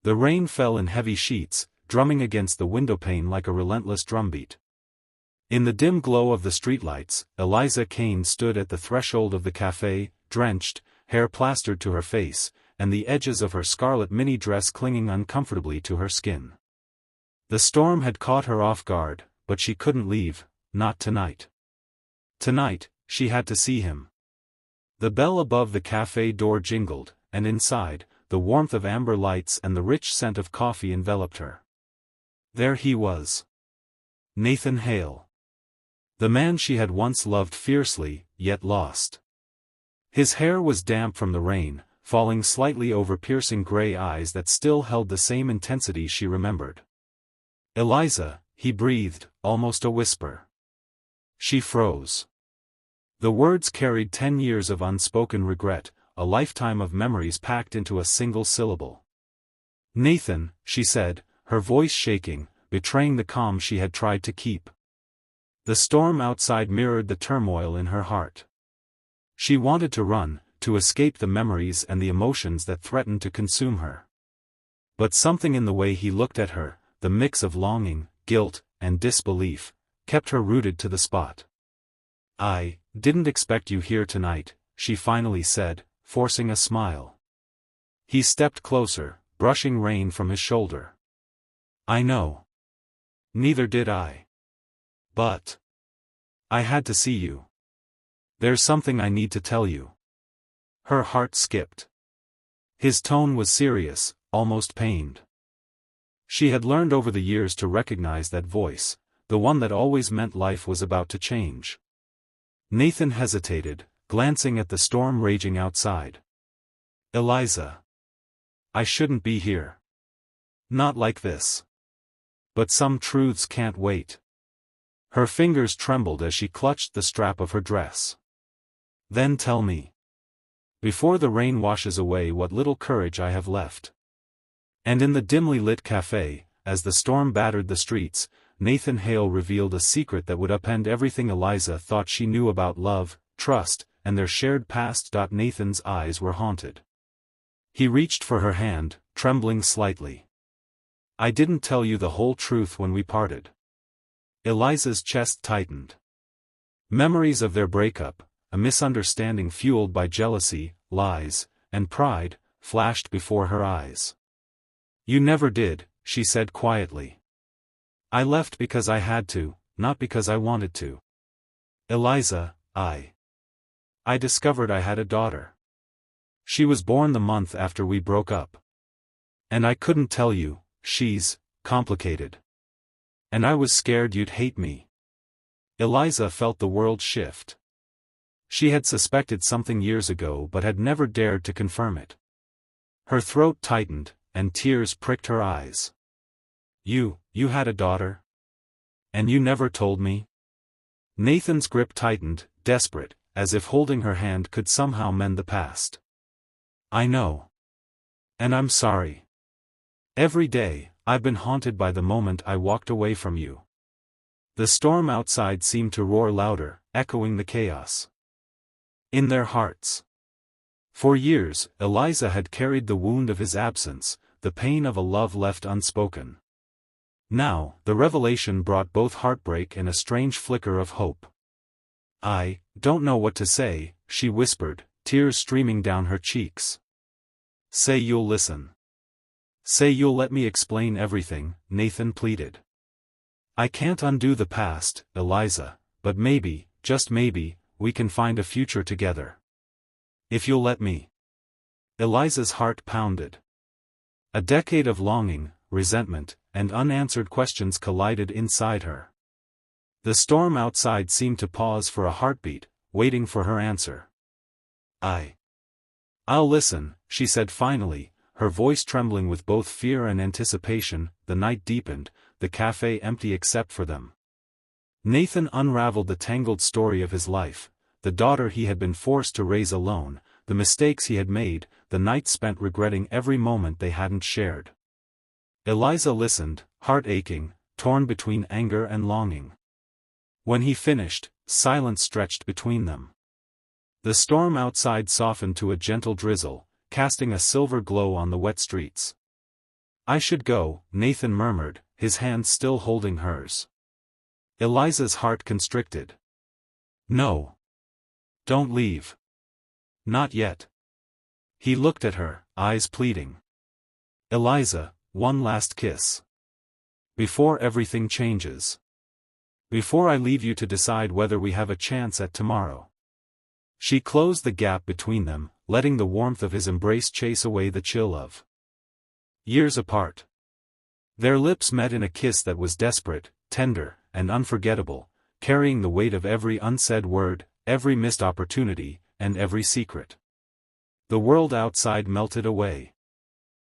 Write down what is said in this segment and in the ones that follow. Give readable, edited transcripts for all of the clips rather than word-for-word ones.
The rain fell in heavy sheets, drumming against the windowpane like a relentless drumbeat. In the dim glow of the streetlights, Eliza Kane stood at the threshold of the cafe, drenched, hair plastered to her face, and the edges of her scarlet mini dress clinging uncomfortably to her skin. The storm had caught her off guard, but she couldn't leave, not tonight. Tonight, she had to see him. The bell above the cafe door jingled, and inside, the warmth of amber lights and the rich scent of coffee enveloped her. There he was. Nathan Hale. The man she had once loved fiercely, yet lost. His hair was damp from the rain, falling slightly over piercing gray eyes that still held the same intensity she remembered. "Eliza," he breathed, almost a whisper. She froze. The words carried 10 years of unspoken regret, a lifetime of memories packed into a single syllable. "Nathan," she said, her voice shaking, betraying the calm she had tried to keep. The storm outside mirrored the turmoil in her heart. She wanted to run, to escape the memories and the emotions that threatened to consume her. But something in the way he looked at her, the mix of longing, guilt, and disbelief, kept her rooted to the spot. "I didn't expect you here tonight," she finally said, forcing a smile. He stepped closer, brushing rain from his shoulder. "I know. Neither did I. But I had to see you. There's something I need to tell you." Her heart skipped. His tone was serious, almost pained. She had learned over the years to recognize that voice, the one that always meant life was about to change. Nathan hesitated, glancing at the storm raging outside. "Eliza. I shouldn't be here. Not like this. But some truths can't wait." Her fingers trembled as she clutched the strap of her dress. "Then tell me. Before the rain washes away what little courage I have left." And in the dimly lit cafe, as the storm battered the streets, Nathan Hale revealed a secret that would upend everything Eliza thought she knew about love, trust, and their shared past. Nathan's eyes were haunted. He reached for her hand, trembling slightly. "I didn't tell you the whole truth when we parted." Eliza's chest tightened. Memories of their breakup, a misunderstanding fueled by jealousy, lies, and pride, flashed before her eyes. "You never did," she said quietly. "I left because I had to, not because I wanted to. Eliza, I discovered I had a daughter. She was born the month after we broke up. And I couldn't tell you, she's complicated. And I was scared you'd hate me." Eliza felt the world shift. She had suspected something years ago but had never dared to confirm it. Her throat tightened, and tears pricked her eyes. You had a daughter? And you never told me?" Nathan's grip tightened, desperate, as if holding her hand could somehow mend the past. "I know. And I'm sorry. Every day, I've been haunted by the moment I walked away from you." The storm outside seemed to roar louder, echoing the chaos. In their hearts. For years, Eliza had carried the wound of his absence, the pain of a love left unspoken. Now, the revelation brought both heartbreak and a strange flicker of hope. "I don't know what to say," she whispered, tears streaming down her cheeks. "Say you'll listen. Say you'll let me explain everything," Nathan pleaded. "I can't undo the past, Eliza, but maybe, just maybe, we can find a future together. If you'll let me." Eliza's heart pounded. A decade of longing, resentment, and unanswered questions collided inside her. The storm outside seemed to pause for a heartbeat, waiting for her answer. "I'll listen," she said finally, her voice trembling with both fear and anticipation. The night deepened, the cafe empty except for them. Nathan unraveled the tangled story of his life, the daughter he had been forced to raise alone, the mistakes he had made, the nights spent regretting every moment they hadn't shared. Eliza listened, heart aching, torn between anger and longing. When he finished, silence stretched between them. The storm outside softened to a gentle drizzle, casting a silver glow on the wet streets. I should go, Nathan murmured, his hand still holding hers. Eliza's heart constricted. No. Don't leave. Not yet. He looked at her, eyes pleading. Eliza, one last kiss. Before everything changes. Before I leave you to decide whether we have a chance at tomorrow. She closed the gap between them, letting the warmth of his embrace chase away the chill of years apart. Their lips met in a kiss that was desperate, tender, and unforgettable, carrying the weight of every unsaid word, every missed opportunity, and every secret. The world outside melted away.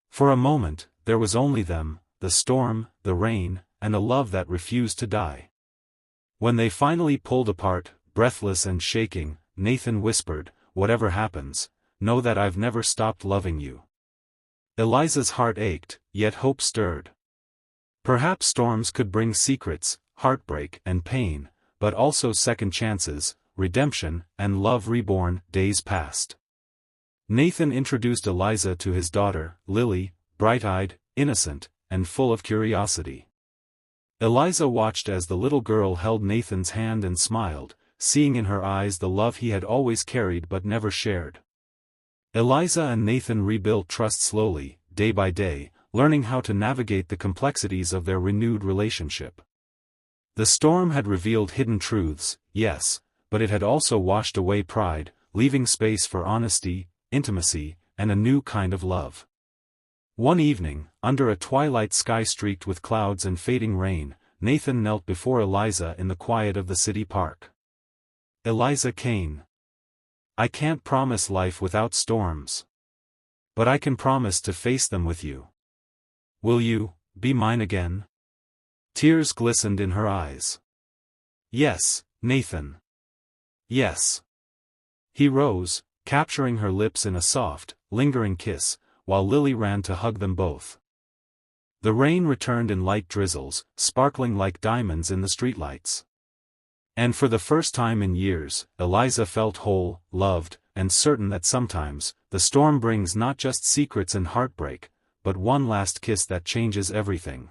For a moment, there was only them, the storm, the rain, and a love that refused to die. When they finally pulled apart, breathless and shaking, Nathan whispered, "Whatever happens, know that I've never stopped loving you." Eliza's heart ached, yet hope stirred. Perhaps storms could bring secrets, heartbreak and pain, but also second chances, redemption, and love reborn. Days passed. Nathan introduced Eliza to his daughter, Lily, bright-eyed, innocent, and full of curiosity. Eliza watched as the little girl held Nathan's hand and smiled, seeing in her eyes the love he had always carried but never shared. Eliza and Nathan rebuilt trust slowly, day by day, learning how to navigate the complexities of their renewed relationship. The storm had revealed hidden truths, yes, but it had also washed away pride, leaving space for honesty, intimacy, and a new kind of love. One evening, under a twilight sky streaked with clouds and fading rain, Nathan knelt before Eliza in the quiet of the city park. Eliza Kane. I can't promise life without storms. But I can promise to face them with you. Will you be mine again? Tears glistened in her eyes. Yes, Nathan. Yes. He rose, capturing her lips in a soft, lingering kiss, while Lily ran to hug them both. The rain returned in light drizzles, sparkling like diamonds in the streetlights. And for the first time in years, Eliza felt whole, loved, and certain that sometimes, the storm brings not just secrets and heartbreak, but one last kiss that changes everything.